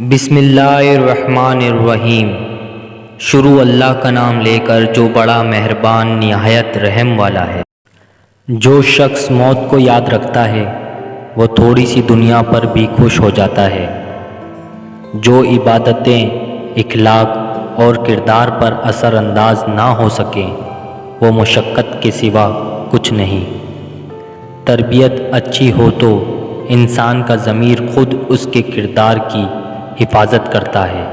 بسم اللہ الرحمن الرحیم۔ شروع اللہ کا نام لے کر جو بڑا مہربان نہایت رحم والا ہے۔ جو شخص موت کو یاد رکھتا ہے وہ تھوڑی سی دنیا پر بھی خوش ہو جاتا ہے۔ جو عبادتیں، اخلاق اور کردار پر اثر انداز نہ ہو سکیں وہ مشقت کے سوا کچھ نہیں۔ تربیت اچھی ہو تو انسان کا ضمیر خود اس کے کردار کی حفاظت کرتا ہے۔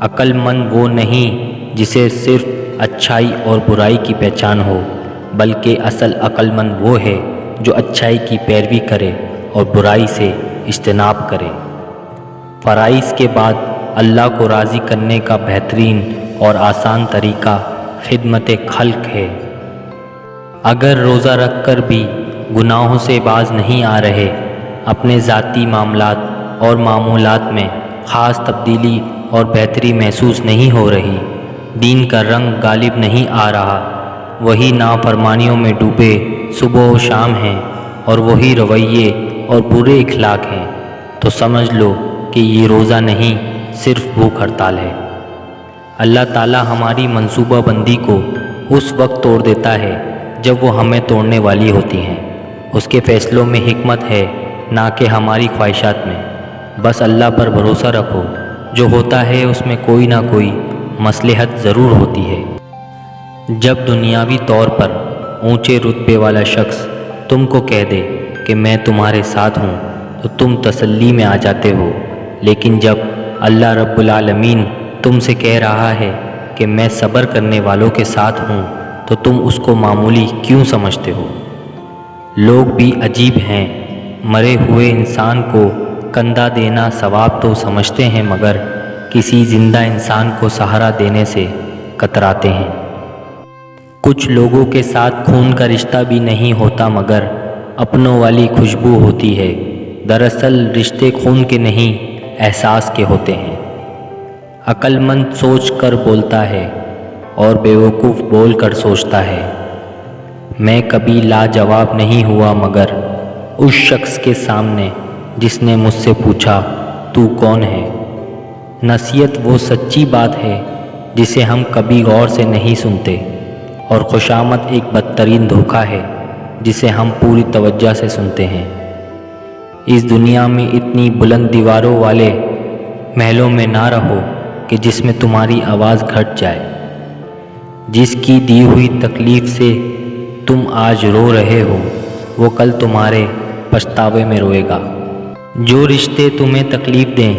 عقل مند وہ نہیں جسے صرف اچھائی اور برائی کی پہچان ہو، بلکہ اصل عقل مند وہ ہے جو اچھائی کی پیروی کرے اور برائی سے اجتناب کرے۔ فرائض کے بعد اللہ کو راضی کرنے کا بہترین اور آسان طریقہ خدمت خلق ہے۔ اگر روزہ رکھ کر بھی گناہوں سے باز نہیں آ رہے، اپنے ذاتی معاملات اور معمولات میں خاص تبدیلی اور بہتری محسوس نہیں ہو رہی، دین کا رنگ غالب نہیں آ رہا، وہی نافرمانیوں میں ڈوبے صبح و شام ہیں اور وہی رویے اور برے اخلاق ہیں، تو سمجھ لو کہ یہ روزہ نہیں، صرف بھوک ہڑتال ہے۔ اللہ تعالیٰ ہماری منصوبہ بندی کو اس وقت توڑ دیتا ہے جب وہ ہمیں توڑنے والی ہوتی ہیں۔ اس کے فیصلوں میں حکمت ہے، نہ کہ ہماری خواہشات میں۔ بس اللہ پر بھروسہ رکھو، جو ہوتا ہے اس میں کوئی نہ کوئی مصلحت ضرور ہوتی ہے۔ جب دنیاوی طور پر اونچے رتبے والا شخص تم کو کہہ دے کہ میں تمہارے ساتھ ہوں تو تم تسلی میں آ جاتے ہو، لیکن جب اللہ رب العالمین تم سے کہہ رہا ہے کہ میں صبر کرنے والوں کے ساتھ ہوں تو تم اس کو معمولی کیوں سمجھتے ہو؟ لوگ بھی عجیب ہیں، مرے ہوئے انسان کو کندھا دینا ثواب تو سمجھتے ہیں، مگر کسی زندہ انسان کو سہارا دینے سے کتراتے ہیں۔ کچھ لوگوں کے ساتھ خون کا رشتہ بھی نہیں ہوتا مگر اپنوں والی خوشبو ہوتی ہے۔ دراصل رشتے خون کے نہیں، احساس کے ہوتے ہیں۔ عقل مند سوچ کر بولتا ہے اور بیوقوف بول کر سوچتا ہے۔ میں کبھی لاجواب نہیں ہوا مگر اس شخص کے سامنے جس نے مجھ سے پوچھا تو کون ہے؟ نصیحت وہ سچی بات ہے جسے ہم کبھی غور سے نہیں سنتے، اور خوشامد ایک بدترین دھوکہ ہے جسے ہم پوری توجہ سے سنتے ہیں۔ اس دنیا میں اتنی بلند دیواروں والے محلوں میں نہ رہو کہ جس میں تمہاری آواز گھٹ جائے۔ جس کی دی ہوئی تکلیف سے تم آج رو رہے ہو وہ کل تمہارے پچھتاوے میں روئے گا۔ جو رشتے تمہیں تکلیف دیں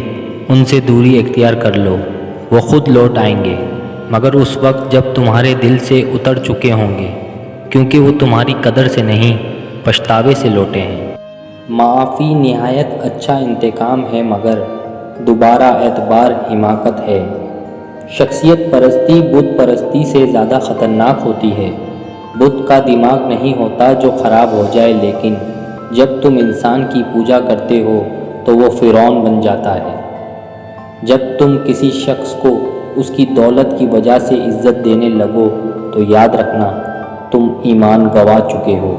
ان سے دوری اختیار کر لو، وہ خود لوٹ آئیں گے، مگر اس وقت جب تمہارے دل سے اتر چکے ہوں گے، کیونکہ وہ تمہاری قدر سے نہیں، پچھتاوے سے لوٹے ہیں۔ معافی نہایت اچھا انتقام ہے مگر دوبارہ اعتبار حماقت ہے۔ شخصیت پرستی بت پرستی سے زیادہ خطرناک ہوتی ہے۔ بت کا دماغ نہیں ہوتا جو خراب ہو جائے، لیکن جب تم انسان کی پوجا کرتے ہو تو وہ فرعون بن جاتا ہے۔ جب تم کسی شخص کو اس کی دولت کی وجہ سے عزت دینے لگو تو یاد رکھنا تم ایمان گنوا چکے ہو۔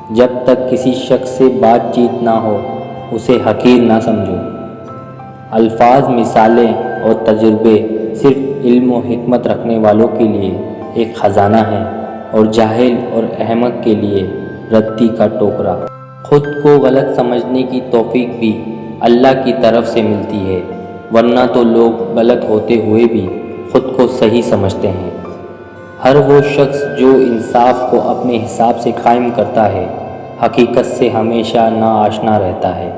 جب تک کسی شخص سے بات چیت نہ ہو اسے حقیر نہ سمجھو۔ الفاظ، مثالیں اور تجربے صرف علم و حکمت رکھنے والوں کے لیے ایک خزانہ ہے، اور جاہل اور احمق کے لیے ردی کا ٹوکرا۔ خود کو غلط سمجھنے کی توفیق بھی اللہ کی طرف سے ملتی ہے، ورنہ تو لوگ غلط ہوتے ہوئے بھی خود کو صحیح سمجھتے ہیں۔ ہر وہ شخص جو انصاف کو اپنے حساب سے قائم کرتا ہے حقیقت سے ہمیشہ ناآشنا رہتا ہے۔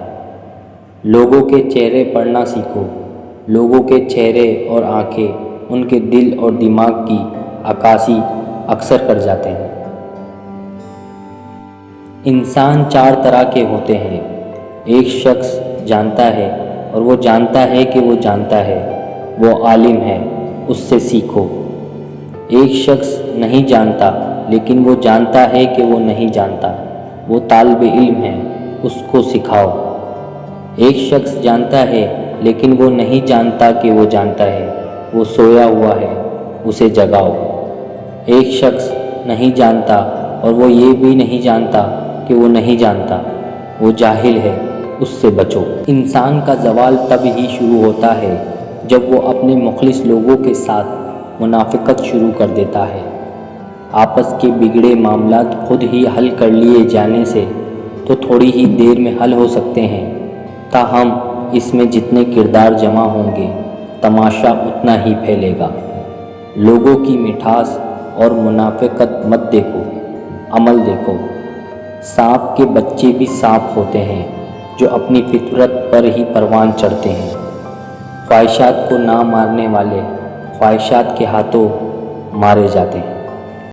لوگوں کے چہرے پڑھنا سیکھو۔ لوگوں کے چہرے اور آنکھیں ان کے دل اور دماغ کی عکاسی اکثر کر جاتے ہیں۔ انسان چار طرح کے ہوتے ہیں۔ ایک شخص جانتا ہے اور وہ جانتا ہے کہ وہ جانتا ہے، وہ عالم ہے، اس سے سیکھو۔ ایک شخص نہیں جانتا لیکن وہ جانتا ہے کہ وہ نہیں جانتا، وہ طالب علم ہے، اس کو سکھاؤ۔ ایک شخص جانتا ہے لیکن وہ نہیں جانتا کہ وہ جانتا ہے، وہ سویا ہوا ہے، اسے جگاؤ۔ ایک شخص نہیں جانتا اور وہ یہ بھی نہیں جانتا کہ وہ نہیں جانتا، وہ جاہل ہے، اس سے بچو۔ انسان کا زوال تب ہی شروع ہوتا ہے جب وہ اپنے مخلص لوگوں کے ساتھ منافقت شروع کر دیتا ہے۔ آپس کے بگڑے معاملات خود ہی حل کر لیے جانے سے تو تھوڑی ہی دیر میں حل ہو سکتے ہیں، تاہم اس میں جتنے کردار جمع ہوں گے تماشا اتنا ہی پھیلے گا۔ لوگوں کی مٹھاس اور منافقت مت دیکھو، عمل دیکھو۔ سانپ کے بچے بھی سانپ ہوتے ہیں جو اپنی فطرت پر ہی پروان چڑھتے ہیں۔ خواہشات کو نہ مارنے والے خواہشات کے ہاتھوں مارے جاتے ہیں۔